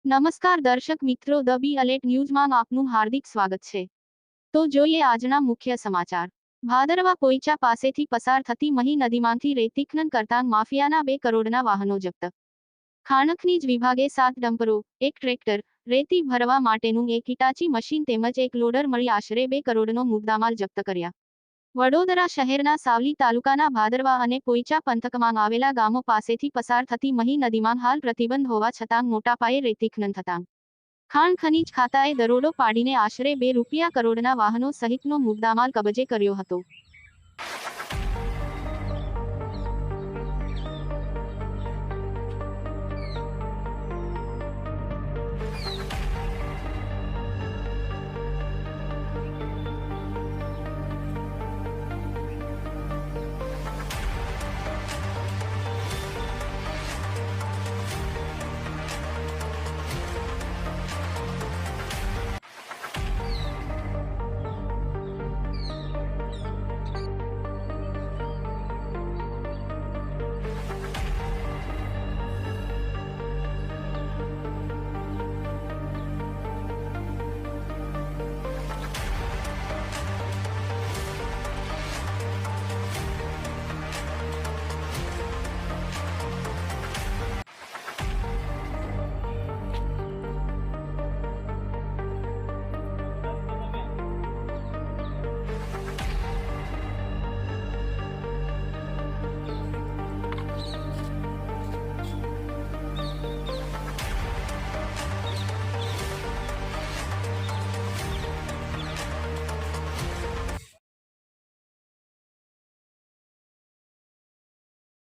નમસ્કાર દર્શક મિત્રો, ધ બી અલેટ ન્યૂઝમાં આપનું હાર્દિક સ્વાગત છે. તો જોઈએ આજના મુખ્ય સમાચાર. ભાદરવા પોઈચા પાસેથી પસાર થતી મહી નદીમાંથી રેતી ખનન કરતા માફિયાના 2 કરોડના વાહનો જપ્ત. ખાણ ખનીજ વિભાગે 7 ડમ્પરો, 1 ટ્રેક્ટર, રેતી ભરવા માટેનું 1 હિટાચી મશીન તેમજ 1 લોડર મળી આશરે 2 કરોડનો મુદ્દામાલ જપ્ત કર્યા. વડોદરા શહેરના સાવલી તાલુકાના ભાદરવા અને પોઈચા પંથકમાં આવેલા ગામો પાસેથી પસાર થતી મહી નદીમાં હાલ પ્રતિબંધ હોવા છતાં મોટા પાયે રેતી ખનન થતાં ખાણ ખનીજ ખાતાએ દરોડો પાડીને આશરે 2 કરોડના વાહનો સહિતનો મુદ્દામાલ કબજે કર્યો હતો.